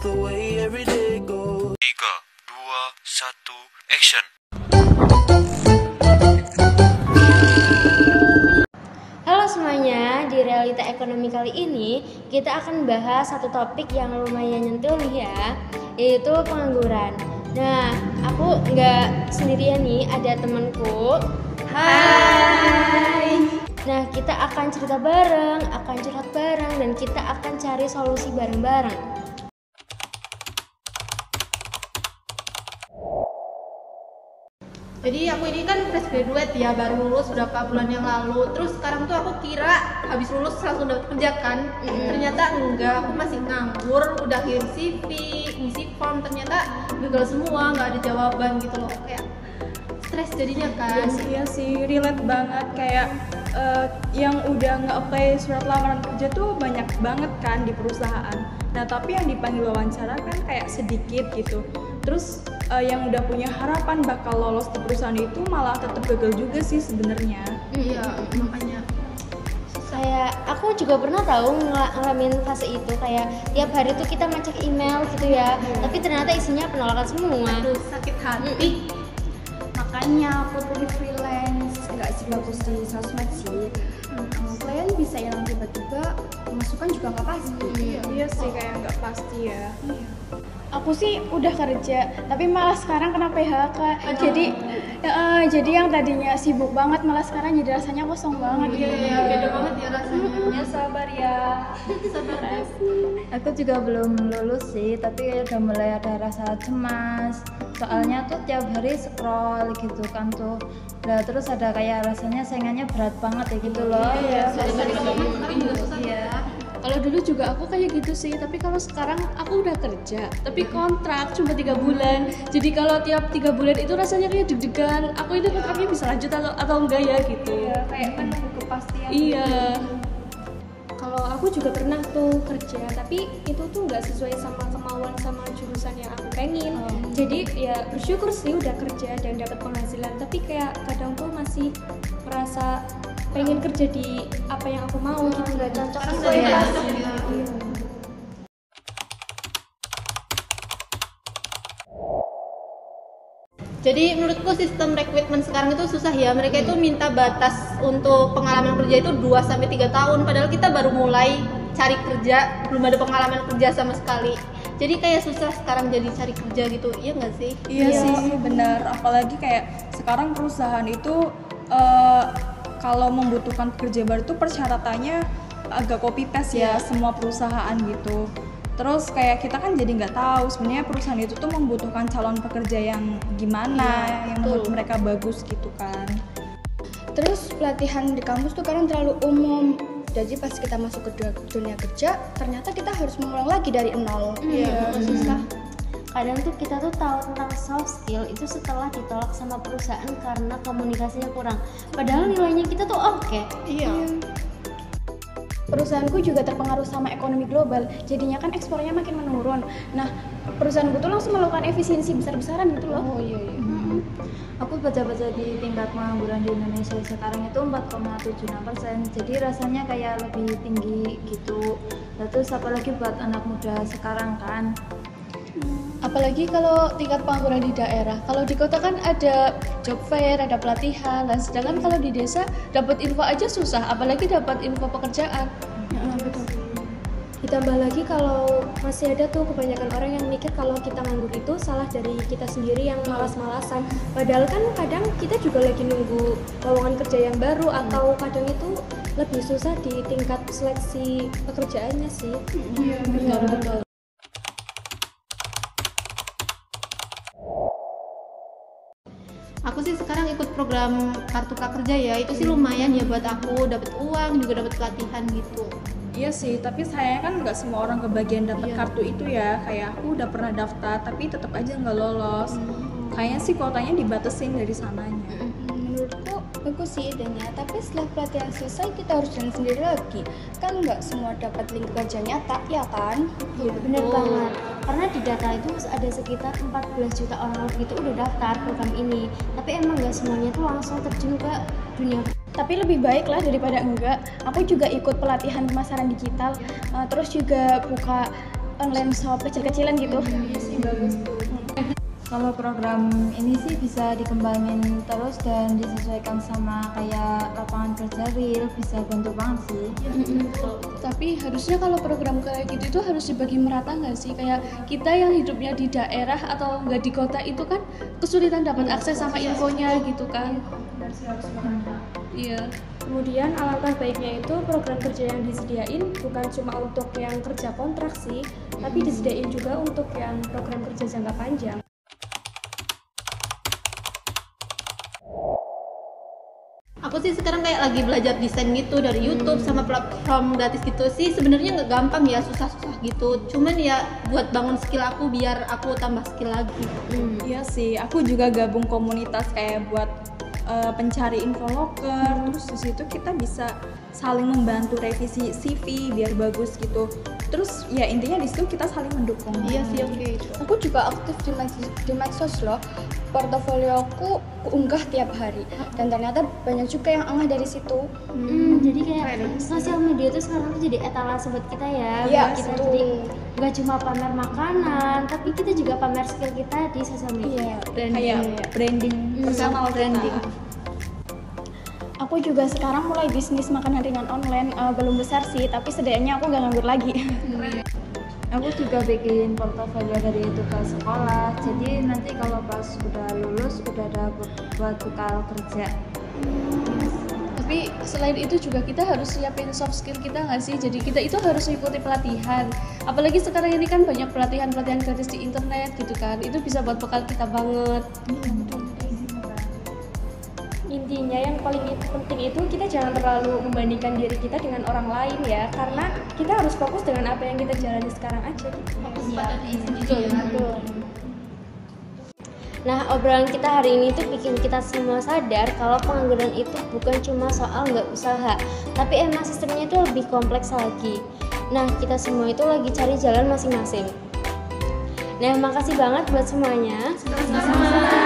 the way every day goes. 3, 2, 1, action. Halo semuanya, di realita ekonomi kali ini kita akan bahas satu topik yang lumayan nyentuh nih ya, yaitu pengangguran. Nah, aku nggak sendirian nih, ada temanku. Hai. Nah, kita akan cerita bareng, akan curhat bareng, dan kita akan cari solusi bareng-bareng. Jadi aku ini kan fresh graduate ya, baru lulus beberapa bulan yang lalu. Terus sekarang tuh aku kira habis lulus langsung dapat kerja kan. Ternyata enggak, aku masih nganggur, udah kirim CV, ngisi form, ternyata gagal semua, nggak ada jawaban gitu loh. Kayak stres jadinya kan. Iya sih, relate banget. Kayak yang udah nge-apply surat lamaran kerja tuh banyak banget kan di perusahaan. Nah tapi yang dipanggil wawancara kan kayak sedikit gitu. Terus yang udah punya harapan bakal lolos di perusahaan itu malah tetap gagal juga sih sebenarnya. Iya, makanya Kayak aku juga pernah tahu ngalamin fase itu, kayak tiap hari tuh kita ngecek email gitu ya, tapi ternyata isinya penolakan semua. aduh sakit hati. Makanya aku pilih freelance, nggak sih bagus di sosmed sih. Klien bisa hilang tiba-tiba, masukan juga nggak pasti. Iya sih, kayak nggak pasti ya. Aku sih udah kerja, tapi malah sekarang kena PHK. Jadi yang tadinya sibuk banget malah sekarang jadi rasanya kosong banget. Iya, beda banget ya rasanya. Ya sabar ya. Sabar deh. Aku juga belum lulus sih, tapi udah mulai ada rasa cemas. Soalnya tuh tiap hari scroll gitu kan tuh. Nah, terus ada kayak rasanya saingannya berat banget ya gitu loh. Iya, sekarang juga susah ya. Kalau dulu juga aku kayak gitu sih, tapi kalau sekarang aku udah kerja, tapi kontrak cuma 3 bulan. Jadi kalau tiap 3 bulan itu rasanya kayak deg-degan. Aku ini kontraknya bisa lanjut atau enggak ya gitu. Iya, kayak kan kepastian. Iya. Kalau aku juga pernah tuh kerja, tapi itu tuh nggak sesuai sama kemauan sama jurusan yang aku pengen. Jadi ya bersyukur sih udah kerja dan dapat penghasilan, tapi kayak kadang tuh masih merasa pengen kerja di apa yang aku mau gitu. Nggak cocok Sekarang gitu udah ya. cocok ya. Jadi menurutku sistem rekrutmen sekarang itu susah ya. Mereka itu minta batas untuk pengalaman kerja itu 2-3 tahun. Padahal kita baru mulai cari kerja, belum ada pengalaman kerja sama sekali. Jadi kayak susah sekarang jadi cari kerja gitu, iya nggak sih? Iya sih, benar. Apalagi kayak sekarang perusahaan itu kalau membutuhkan pekerja baru tuh persyaratannya agak copy paste ya semua perusahaan gitu. Terus kayak kita kan jadi nggak tahu sebenarnya perusahaan itu tuh membutuhkan calon pekerja yang gimana, yang menurut mereka bagus gitu kan. Terus pelatihan di kampus tuh kadang terlalu umum. Jadi pas kita masuk ke dunia kerja, ternyata kita harus mengulang lagi dari nol. Iya, susah. Kadang tuh kita tuh tahu tentang soft skill itu setelah ditolak sama perusahaan karena komunikasinya kurang. Padahal nilainya kita tuh oke. Iya. Perusahaanku juga terpengaruh sama ekonomi global, jadinya kan ekspornya makin menurun. Nah, perusahaanku tuh langsung melakukan efisiensi besar-besaran gitu loh. Oh iya. Aku baca-baca di tingkat pengangguran di Indonesia sekarang itu 4,76%. Jadi rasanya kayak lebih tinggi gitu. Nah, terus apalagi buat anak muda sekarang kan. Apalagi kalau tingkat pengangguran di daerah. Kalau di kota kan ada job fair, ada pelatihan, dan sedangkan kalau di desa dapat info aja susah, apalagi dapat info pekerjaan. Ditambah lagi kalau masih ada tuh kebanyakan orang yang mikir kalau kita nganggur itu salah dari kita sendiri yang malas-malasan. Padahal kan kadang kita juga lagi nunggu lowongan kerja yang baru, atau kadang itu lebih susah di tingkat seleksi pekerjaannya sih. Iya, betul. Aku sih sekarang ikut program kartu prakerja ya, itu sih lumayan ya buat aku, dapat uang juga dapat pelatihan gitu. Iya sih, tapi sayangnya kan nggak semua orang kebagian dapat kartu itu ya. Kayak aku udah pernah daftar, tapi tetap aja nggak lolos. Kayaknya sih kuotanya dibatasin dari sananya. Menurutku bagus sih idenya, tapi setelah pelatihan selesai kita harus jalan sendiri lagi. Kan nggak semua dapat link kerja nyata, ya kan? Iya bener banget. Karena di data itu ada sekitar 14 juta orang lebih itu udah daftar program ini. Tapi emang nggak semuanya tuh langsung terjun ke dunia. Tapi lebih baik lah daripada enggak. Aku juga ikut pelatihan pemasaran digital, terus juga buka online shop kecil-kecilan gitu. Iya sih, bagus tuh. Kalau program ini sih bisa dikembangin terus dan disesuaikan sama kayak lapangan kerja real, bisa bantu banget sih. Tapi harusnya kalau program kayak gitu itu harus dibagi merata nggak sih? Kayak kita yang hidupnya di daerah atau nggak di kota itu kan kesulitan dapat akses sama infonya gitu kan? Iya. Kemudian alangkah baiknya itu program kerja yang disediain bukan cuma untuk yang kerja kontrak sih, tapi disediain juga untuk yang program kerja jangka panjang. Aku sih sekarang kayak lagi belajar desain gitu dari YouTube sama platform gratis gitu sih. Sebenarnya nggak gampang ya, susah-susah gitu. Cuman ya buat bangun skill aku biar aku tambah skill lagi. Iya sih, aku juga gabung komunitas kayak buat pencari info loker. Terus di situ kita bisa saling membantu revisi CV biar bagus gitu. Terus ya intinya di situ kita saling mendukung. Iya sih, oke. Aku juga aktif di medsos loh. Portofolio aku unggah tiap hari dan ternyata banyak juga yang angah dari situ. Jadi kayak sosial media itu sekarang tuh jadi etalase buat kita ya. Iya, Buat kita betul. jadi nggak cuma pamer makanan, tapi kita juga pamer skill kita di sosial media. Kayak branding, personal branding. Aku juga sekarang mulai bisnis makanan ringan online, belum besar sih, tapi setidaknya aku nggak nganggur lagi. Aku juga bikin portofolio dari tugas sekolah, jadi nanti kalau pas udah lulus udah ada buat bekal kerja. Tapi selain itu juga kita harus siapin soft skill kita nggak sih? Jadi kita itu harus ikuti pelatihan. Apalagi sekarang ini kan banyak pelatihan gratis di internet gitu kan. Itu bisa buat bekal kita banget. Intinya yang paling penting itu kita jangan terlalu membandingkan diri kita dengan orang lain ya, karena kita harus fokus dengan apa yang kita jalani sekarang aja gitu. Betul. Nah, obrolan kita hari ini tuh bikin kita semua sadar kalau pengangguran itu bukan cuma soal nggak usaha, tapi emang sistemnya itu lebih kompleks lagi. Nah, kita semua itu lagi cari jalan masing-masing. Nah, makasih banget buat semuanya. Sama-sama.